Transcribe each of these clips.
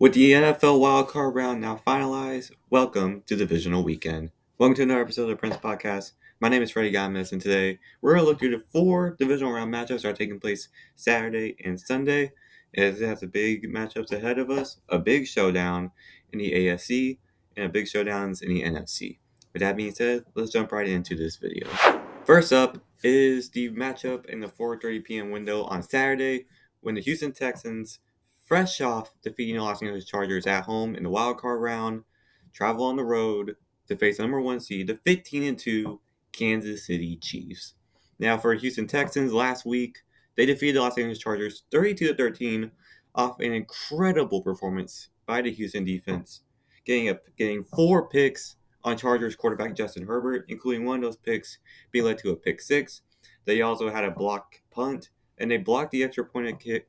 With the NFL wildcard round now finalized, welcome to Divisional Weekend. Welcome to another episode of the Prince Podcast. My name is Freddy G, and today we're going to look through the four Divisional Round matchups that are taking place Saturday and Sunday. As it has a big matchups ahead of us, a big showdown in the AFC, and a big showdowns in the NFC. With that being said, let's jump right into this video. First up is the matchup in the 4:30 p.m. window on Saturday when the Houston Texans, fresh off defeating the Los Angeles Chargers at home in the wild card round, travel on the road to face the number one seed, the 15-2 Kansas City Chiefs. Now, for Houston Texans, last week they defeated the Los Angeles Chargers 32-13 off an incredible performance by the Houston defense, getting four picks on Chargers quarterback Justin Herbert, including one of those picks being led to a pick six. They also had a blocked punt, and they blocked the extra point kick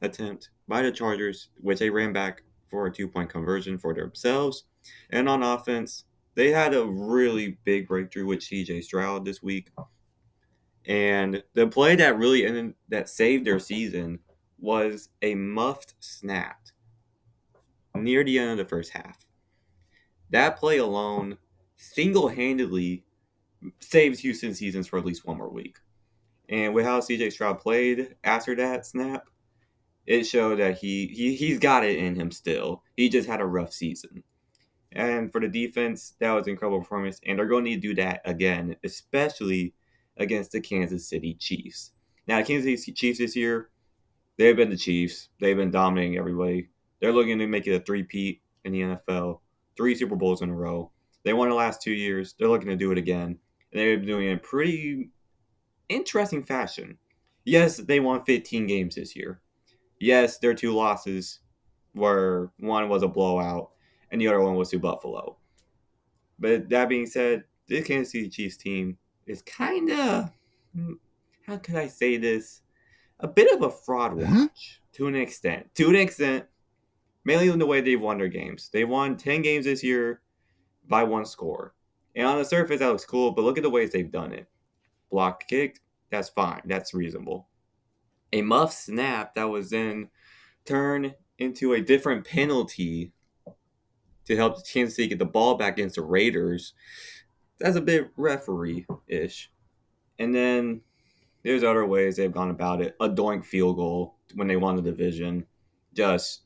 attempt by the Chargers, which they ran back for a 2-point conversion for themselves. And on offense, they had a really big breakthrough with CJ Stroud this week. And the play that really ended, that saved their season was a muffed snap near the end of the first half. That play alone single-handedly saves Houston's seasons for at least one more week. And with how CJ Stroud played after that snap, it showed that he's got it in him still. He just had a rough season. And for the defense, that was an incredible performance. And they're going to need to do that again, especially against the Kansas City Chiefs. Now, the Kansas City Chiefs this year, they've been the Chiefs. They've been dominating everybody. They're looking to make it a three-peat in the NFL, 3 Super Bowls in a row. They won the last 2 years. They're looking to do it again. And they've been doing it in pretty interesting fashion. Yes, they won 15 games this year. Yes, their 2 losses were, one was a blowout and the other one was to Buffalo. But that being said, this Kansas City Chiefs team is kind of, how could I say this? A bit of a fraud watch to an extent. Mainly in the way they've won their games. They won 10 games this year by 1 score. And on the surface, that looks cool, but look at the ways they've done it. Block kicked, that's fine. That's reasonable. A muff snap that was then turned into a different penalty to help Kansas City get the ball back against the Raiders. That's a bit referee-ish. And then there's other ways they've gone about it. A doink field goal when they won the division. Just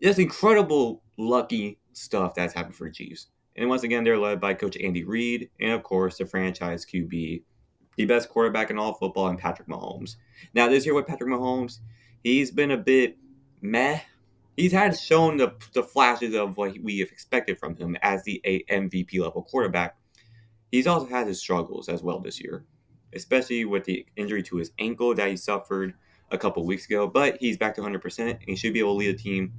incredible lucky stuff that's happened for the Chiefs. And once again, they're led by Coach Andy Reid and, of course, the franchise QB, the best quarterback in all football, and Patrick Mahomes. Now, this year with Patrick Mahomes, he's been a bit meh. He's had shown the flashes of what we have expected from him as the MVP level quarterback. He's also had his struggles as well this year, especially with the injury to his ankle that he suffered a couple weeks ago. But he's back to 100%, and he should be able to lead a team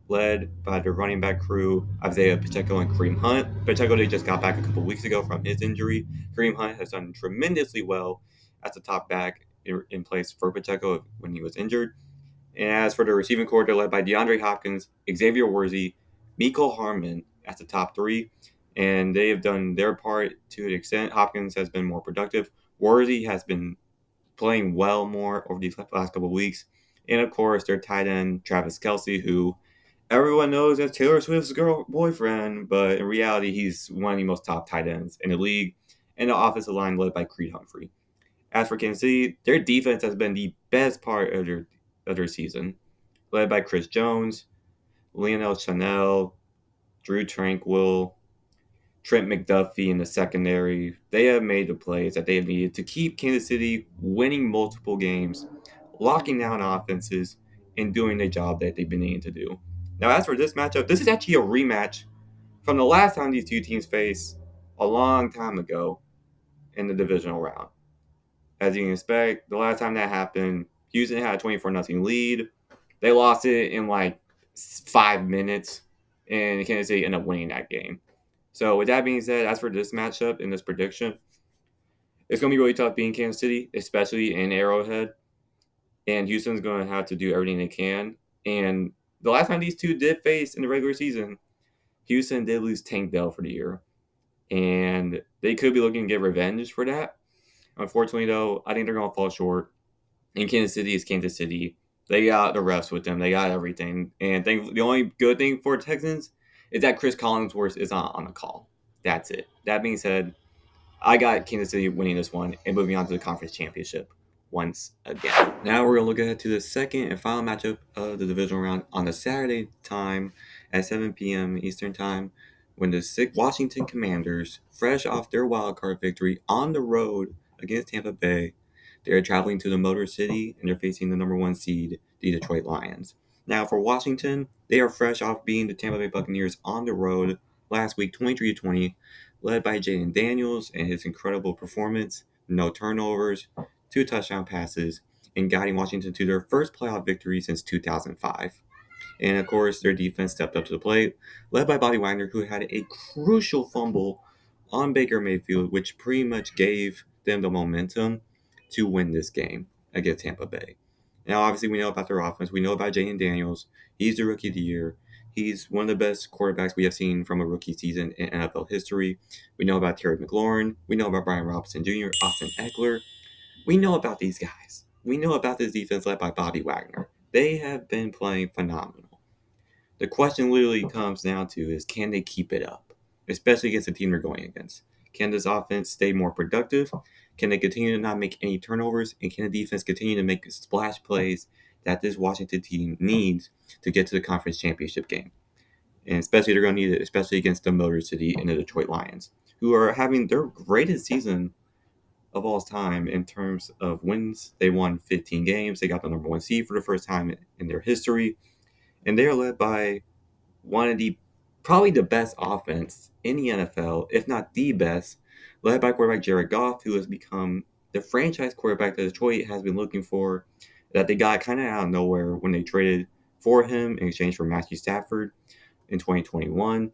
led by the running back crew, Isaiah Pacheco and Kareem Hunt. Pacheco, they just got back a couple weeks ago from his injury. Kareem Hunt has done tremendously well as the top back in place for Pacheco when he was injured. And as for the receiving corps, they're led by DeAndre Hopkins, Xavier Worthy, Mecole Hardman as the top 3. And they have done their part to an extent. Hopkins has been more productive. Worthy has been playing well more over these last couple of weeks. And of course, their tight end, Travis Kelce, who everyone knows as Taylor Swift's boyfriend, but in reality, he's one of the most top tight ends in the league. And the offensive line led by Creed Humphrey. As for Kansas City, their defense has been the best part of their season, led by Chris Jones, Lionel Chanel, Drew Tranquil, Trent McDuffie in the secondary. They have made the plays that they have needed to keep Kansas City winning multiple games, locking down offenses, and doing the job that they've been needing to do. Now, as for this matchup, this is actually a rematch from the last time these two teams faced a long time ago in the divisional round. As you can expect, the last time that happened, Houston had a 24-0 lead. They lost it in like 5 minutes, and Kansas City ended up winning that game. So with that being said, as for this matchup and this prediction, it's going to be really tough being Kansas City, especially in Arrowhead. And Houston's going to have to do everything they can. And the last time these two did face in the regular season, Houston did lose Tank Dell for the year. And they could be looking to get revenge for that. Unfortunately, though, I think they're going to fall short. And Kansas City is Kansas City. They got the refs with them. They got everything. And the only good thing for Texans is that Chris Collinsworth is not on the call. That's it. That being said, I got Kansas City winning this one and moving on to the conference championship once again. Now we're going to look ahead to the second and final matchup of the divisional round on the Saturday time at 7 p.m. Eastern Time when the Washington Commanders, fresh off their wild card victory on the road against Tampa Bay, they're traveling to the Motor City and they're facing the number one seed, the Detroit Lions. Now for Washington, they are fresh off beating the Tampa Bay Buccaneers on the road last week 23-20, led by Jaden Daniels and his incredible performance, no turnovers, 2 touchdown passes, and guiding Washington to their first playoff victory since 2005. And of course, their defense stepped up to the plate, led by Bobby Wagner, who had a crucial fumble on Baker Mayfield, which pretty much gave them the momentum to win this game against Tampa Bay. Now, obviously, we know about their offense. We know about Jaden Daniels. He's the rookie of the year. He's one of the best quarterbacks we have seen from a rookie season in NFL history. We know about Terry McLaurin. We know about Brian Robinson Jr., Austin Eckler. We know about these guys. We know about this defense led by Bobby Wagner. They have been playing phenomenal. The question literally comes down to is can they keep it up, especially against the team they're going against? Can this offense stay more productive? Can they continue to not make any turnovers? And can the defense continue to make splash plays that this Washington team needs to get to the conference championship game? And especially they're going to need it, especially against the Motor City and the Detroit Lions, who are having their greatest season of all time in terms of wins. They won 15 games. They got the number one seed for the first time in their history. And they are led by one of the probably the best offense in the NFL, if not the best, led by quarterback Jared Goff, who has become the franchise quarterback that Detroit has been looking for, that they got kind of out of nowhere when they traded for him in exchange for Matthew Stafford in 2021.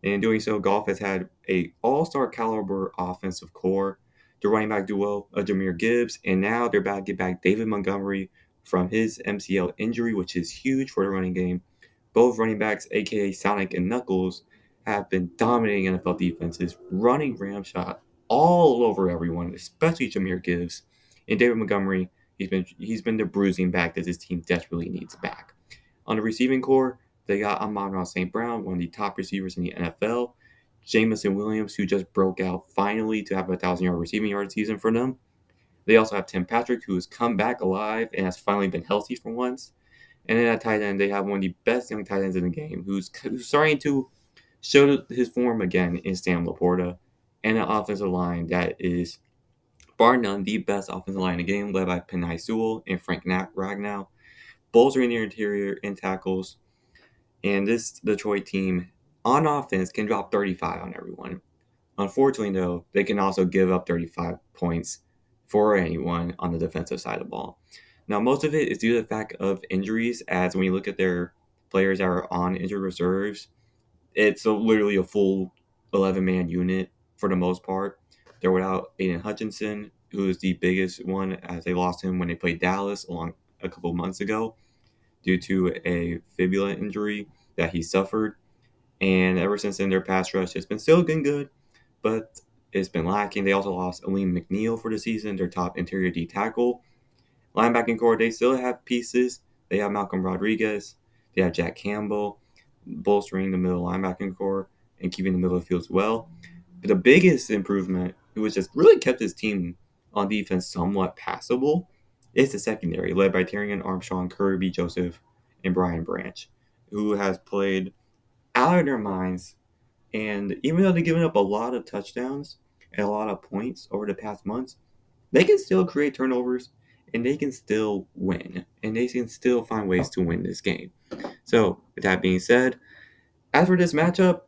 And in doing so, Goff has had a all-star caliber offensive core, the running back duo of Jahmyr Gibbs, and now they're about to get back David Montgomery from his MCL injury, which is huge for the running game. Both running backs, aka Sonic and Knuckles, have been dominating NFL defenses, running ramshot all over everyone, especially Jahmyr Gibbs. And David Montgomery, he's been the bruising back that his team desperately needs back. On the receiving core, they got Amon-Ra St. Brown, one of the top receivers in the NFL. Jamison Williams, who just broke out finally to have a 1,000-yard receiving yard season for them. They also have Tim Patrick, who has come back alive and has finally been healthy for once. And then at tight end, they have one of the best young tight ends in the game, who's starting to show his form again in Sam Laporta, and an offensive line that is, bar none, the best offensive line in the game, led by Penei Sewell and Frank Ragnow. Bolstering their interior in tackles. And this Detroit team, on offense, can drop 35 on everyone. Unfortunately, though, they can also give up 35 points for anyone on the defensive side of the ball. Now, most of it is due to the fact of injuries, as when you look at their players that are on injured reserves, it's literally a full 11-man unit for the most part. They're without Aiden Hutchinson, who is the biggest one, as they lost him when they played Dallas a couple of months ago due to a fibula injury that he suffered. And ever since then, their pass rush has been still getting good, but it's been lacking. They also lost Aleem McNeil for the season, their top interior D tackle. Linebacking core, they still have pieces. They have Malcolm Rodriguez. They have Jack Campbell bolstering the middle linebacking core and keeping the middle of the field as well. But the biggest improvement, which has really kept his team on defense somewhat passable, is the secondary, led by Tyrion Armstrong, Kirby Joseph, and Brian Branch, who has played out of their minds. And even though they've given up a lot of touchdowns and a lot of points over the past months, they can still create turnovers and they can still win. And they can still find ways to win this game. So, with that being said, as for this matchup,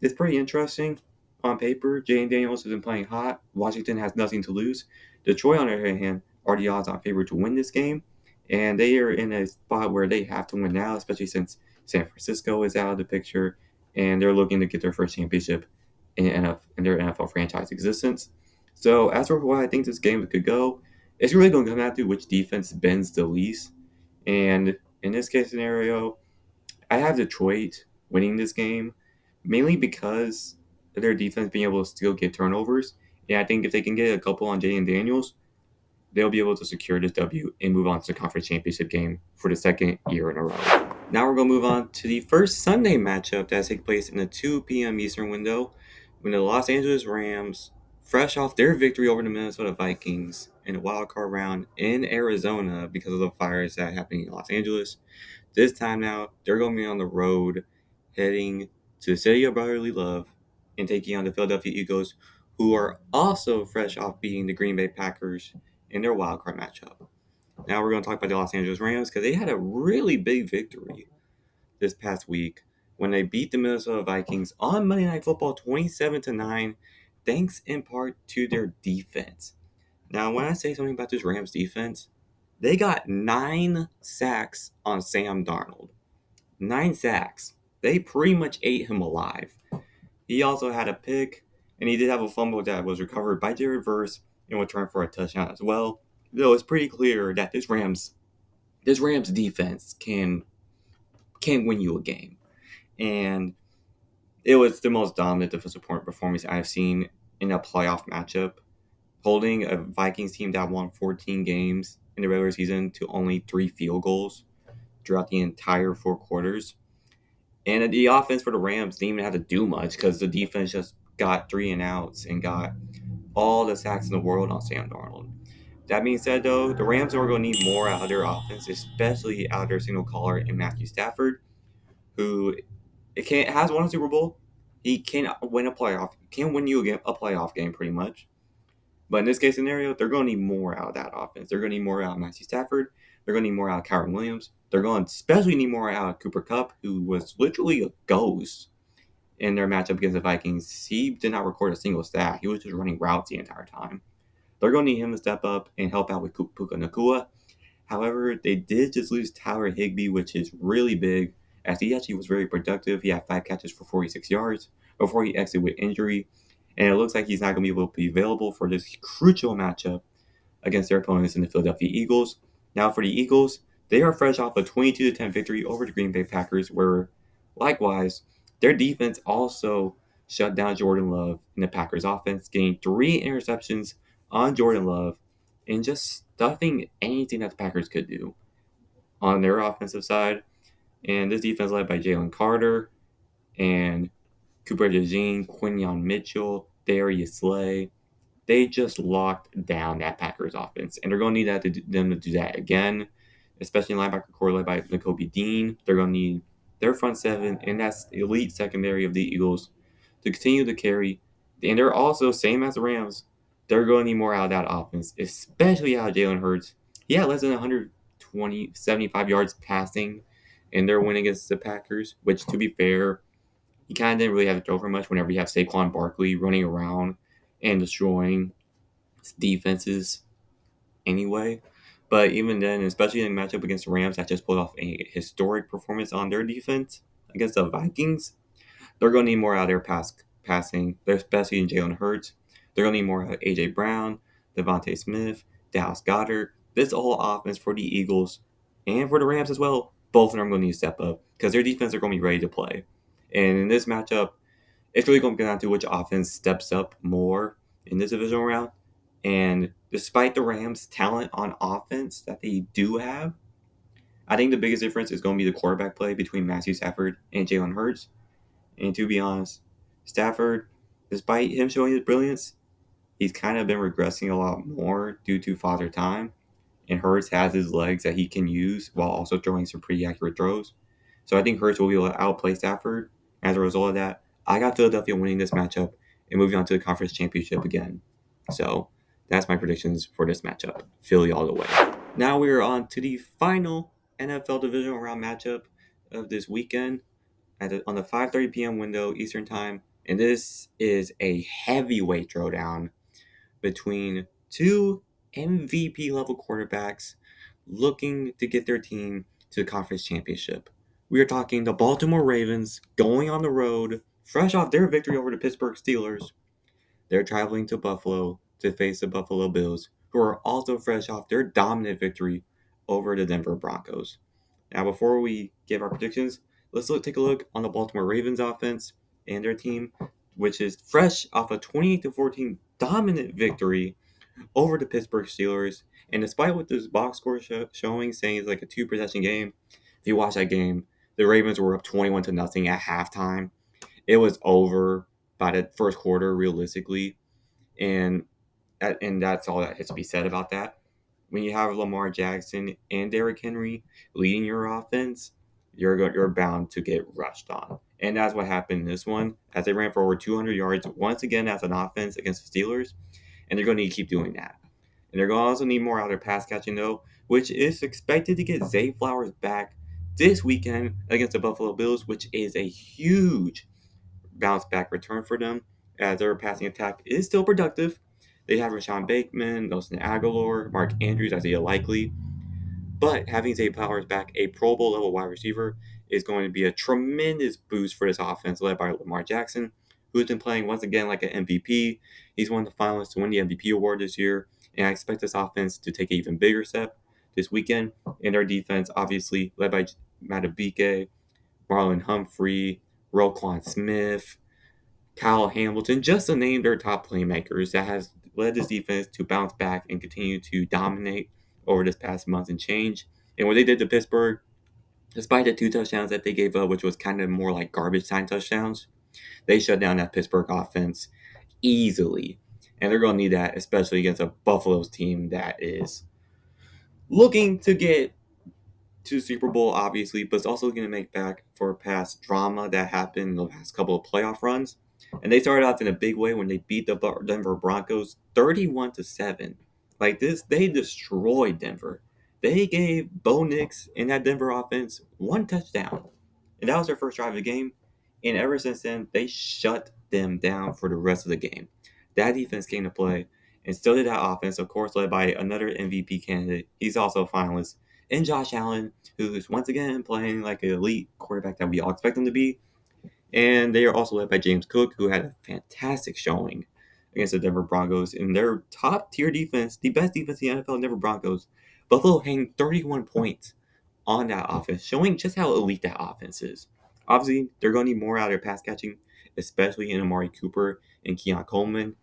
it's pretty interesting on paper. Jane Daniels has been playing hot. Washington has nothing to lose. Detroit, on the other hand, are the odds-on favorite to win this game. And they are in a spot where they have to win now, especially since San Francisco is out of the picture and they're looking to get their first championship in their NFL franchise existence. So as for what I think this game could go, it's really going to come down to which defense bends the least. And in this case scenario, I have Detroit winning this game, mainly because of their defense being able to still get turnovers. And I think if they can get a couple on Jaden Daniels, they'll be able to secure this W and move on to the conference championship game for the second year in a row. Now we're going to move on to the first Sunday matchup that takes place in the 2 p.m. Eastern window when the Los Angeles Rams, fresh off their victory over the Minnesota Vikings in a wild card round in Arizona because of the fires that happened in Los Angeles. This time now, they're going to be on the road heading to the city of brotherly love and taking on the Philadelphia Eagles, who are also fresh off beating the Green Bay Packers in their wild card matchup. Now we're going to talk about the Los Angeles Rams because they had a really big victory this past week when they beat the Minnesota Vikings on Monday Night Football 27-9, thanks in part to their defense. Now, when I say something about this Rams defense, they got 9 sacks on Sam Darnold. 9 sacks. They pretty much ate him alive. He also had a pick, and he did have a fumble that was recovered by Jared Verse and returned for a touchdown as well. Though it's pretty clear that this Rams defense can win you a game. And it was the most dominant defensive performance I've seen in a playoff matchup, holding a Vikings team that won 14 games in the regular season to only 3 field goals throughout the entire 4 quarters. And the offense for the Rams didn't even have to do much because the defense just got 3 and outs and got all the sacks in the world on Sam Darnold. That being said, though, the Rams are going to need more out of their offense, especially out of their single caller in Matthew Stafford, who has won a Super Bowl. He can win a playoff. Can win you a playoff game pretty much. But in this case scenario, they're going to need more out of that offense. They're going to need more out of Matthew Stafford. They're going to need more out of Kyron Williams. They're going to especially need more out of Cooper Kupp, who was literally a ghost in their matchup against the Vikings. He did not record a single sack. He was just running routes the entire time. They're going to need him to step up and help out with Puka Nacua. However, they did just lose Tyler Higbee, which is really big, as he actually was very productive. He had 5 catches for 46 yards before he exited with injury, and it looks like he's not going to be able to be available for this crucial matchup against their opponents in the Philadelphia Eagles. Now for the Eagles, they are fresh off a 22-10 victory over the Green Bay Packers, where likewise, their defense also shut down Jordan Love in the Packers offense, getting 3 interceptions on Jordan Love and just stuffing anything that the Packers could do on their offensive side. And this defense led by Jalen Carter and Cooper DeJean, Quinyon Mitchell, Darius Slay. They just locked down that Packers offense. And they're going to need them to do that again, especially in linebacker core led by Nakobe Dean. They're going to need their front seven and that elite secondary of the Eagles to continue to carry. And they're also, same as the Rams, they're going to need more out of that offense, especially out of Jalen Hurts. He had less than 75 yards passing in their win against the Packers, which, to be fair, he kind of didn't really have to throw for much whenever you have Saquon Barkley running around and destroying defenses anyway. But even then, especially in a matchup against the Rams that just pulled off a historic performance on their defense against the Vikings, they're going to need more out of their passing, especially in Jalen Hurts. They're going to need more out of A.J. Brown, Devontae Smith, Dallas Goedert. This whole offense for the Eagles and for the Rams as well, both of them are going to need to step up because their defense are going to be ready to play. And in this matchup, it's really going to come down to which offense steps up more in this divisional round. And despite the Rams' talent on offense that they do have, I think the biggest difference is going to be the quarterback play between Matthew Stafford and Jalen Hurts. And to be honest, Stafford, despite him showing his brilliance, he's kind of been regressing a lot more due to father time. And Hurts has his legs that he can use while also throwing some pretty accurate throws. So I think Hurts will be able to outplay Stafford. As a result of that, I got Philadelphia winning this matchup and moving on to the conference championship again. So that's my predictions for this matchup. Philly all the way. Now we are on to the final NFL divisional round matchup of this weekend on the 5:30 p.m. window Eastern Time. And this is a heavyweight throwdown between 2 MVP level quarterbacks looking to get their team to the conference championship. We are talking the Baltimore Ravens going on the road, fresh off their victory over the Pittsburgh Steelers. They're traveling to Buffalo to face the Buffalo Bills, who are also fresh off their dominant victory over the Denver Broncos. Now, before we give our predictions, let's take a look on the Baltimore Ravens offense and their team, which is fresh off a 28-14 dominant victory over the Pittsburgh Steelers. And despite what this box score showing, saying it's like a 2 possession game, if you watch that game, the Ravens were up 21-0 at halftime. It was over by the first quarter, realistically, and that's all that has to be said about that. When you have Lamar Jackson and Derrick Henry leading your offense, you're bound to get rushed on, and that's what happened in this one. As they ran for over 200 yards once again as an offense against the Steelers, and they're going to need to keep doing that. And they're going to also need more out of their pass catching, though, which is expected to get Zay Flowers back this weekend against the Buffalo Bills, which is a huge bounce back return for them, as their passing attack is still productive. They have Rashawn Bateman, Nelson Aguilar, Mark Andrews as a likely, but having Zay Flowers back, a Pro Bowl level wide receiver, is going to be a tremendous boost for this offense led by Lamar Jackson, who has been playing once again like an MVP. He's one of the finalists to win the MVP award this year, and I expect this offense to take an even bigger step this weekend. And our defense, obviously, led by Matabike, Marlon Humphrey, Roquan Smith, Kyle Hamilton, just to name their top playmakers, that has led this defense to bounce back and continue to dominate over this past month and change. And what they did to Pittsburgh, despite the 2 touchdowns that they gave up, which was kind of more like garbage time touchdowns, they shut down that Pittsburgh offense easily. And they're going to need that, especially against a Buffalo's team that is looking to get to the Super Bowl, obviously, but it's also going to make back for past drama that happened in the last couple of playoff runs. And they started off in a big way when they beat the Denver Broncos 31-7. Like this, they destroyed Denver. They gave Bo Nix and that Denver offense 1 touchdown. And that was their first drive of the game. And ever since then, they shut them down for the rest of the game. That defense came to play, and still did that offense, of course, led by another MVP candidate. He's also a finalist. And Josh Allen, who's once again playing like an elite quarterback that we all expect him to be. And they are also led by James Cook, who had a fantastic showing against the Denver Broncos in their top tier defense, the best defense in the NFL, Denver Broncos. Buffalo hanging 31 points on that offense, showing just how elite that offense is. Obviously, they're going to need more out of their pass catching, especially in Amari Cooper and Keon Coleman.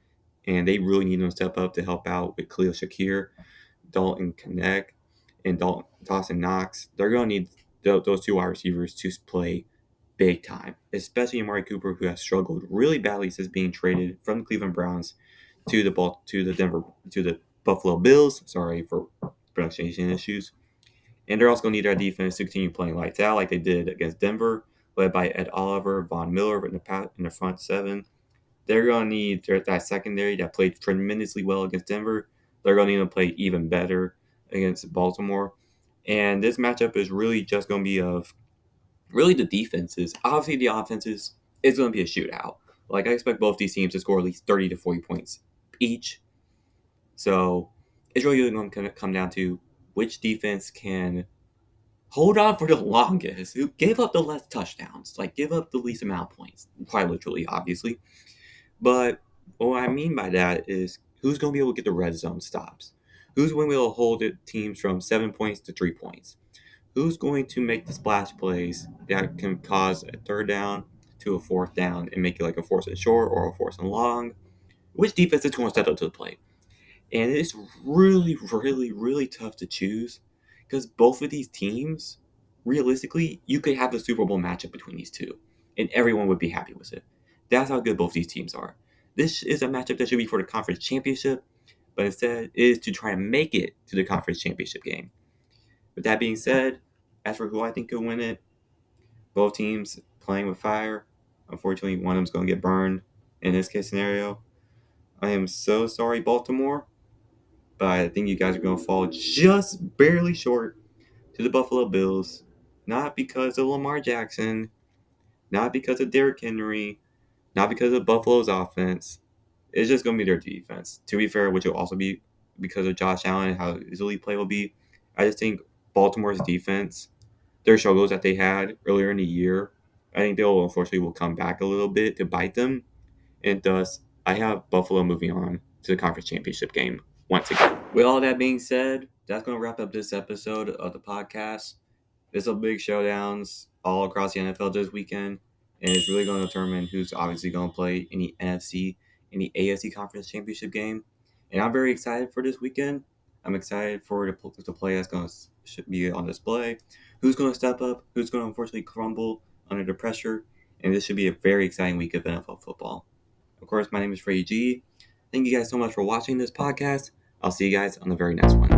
And they really need them to step up to help out with Khalil Shakir, Dalton Connect, and Dawson Knox. They're going to need those two wide receivers to play big time, especially Amari Cooper, who has struggled really badly since being traded from the Cleveland Browns to the Buffalo Bills. Sorry for pronunciation issues. And they're also going to need our defense to continue playing lights out like they did against Denver, led by Ed Oliver, Von Miller in the front seven. They're going to need that secondary that played tremendously well against Denver. They're going to need to play even better against Baltimore. And this matchup is really just going to be of really the defenses. Obviously, the offenses, it's going to be a shootout. Like, I expect both these teams to score at least 30 to 40 points each. So it's really going to come down to which defense can hold on for the longest, who gave up the less touchdowns, like give up the least amount of points, quite literally, obviously. But what I mean by that is who's going to be able to get the red zone stops? Who's going to be able to hold the teams from 7 points to 3 points? Who's going to make the splash plays that can cause a third down to a fourth down and make it like a fourth and short or a fourth and long? Which defense is going to step up to the plate? And it's really, really, really tough to choose because both of these teams, realistically, you could have a Super Bowl matchup between these two, and everyone would be happy with it. That's how good both these teams are. This is a matchup that should be for the conference championship, but instead it is to try to make it to the conference championship game. With that being said, as for who I think could win it, both teams playing with fire. Unfortunately, one of them's going to get burned in this case scenario. I am so sorry, Baltimore, but I think you guys are going to fall just barely short to the Buffalo Bills. Not because of Lamar Jackson, not because of Derrick Henry, not because of Buffalo's offense. It's just going to be their defense. To be fair, which will also be because of Josh Allen and how his elite play will be. I just think Baltimore's defense, their struggles that they had earlier in the year, I think they'll unfortunately will come back a little bit to bite them. And thus, I have Buffalo moving on to the conference championship game once again. With all that being said, that's going to wrap up this episode of the podcast. There's some big showdowns all across the NFL this weekend, and it's really going to determine who's obviously going to play in the NFC, in the AFC conference championship game. And I'm very excited for this weekend. I'm excited for the play that's going to should be on display. Who's going to step up? Who's going to unfortunately crumble under the pressure? And this should be a very exciting week of NFL football. Of course, my name is Freddy G. Thank you guys so much for watching this podcast. I'll see you guys on the very next one.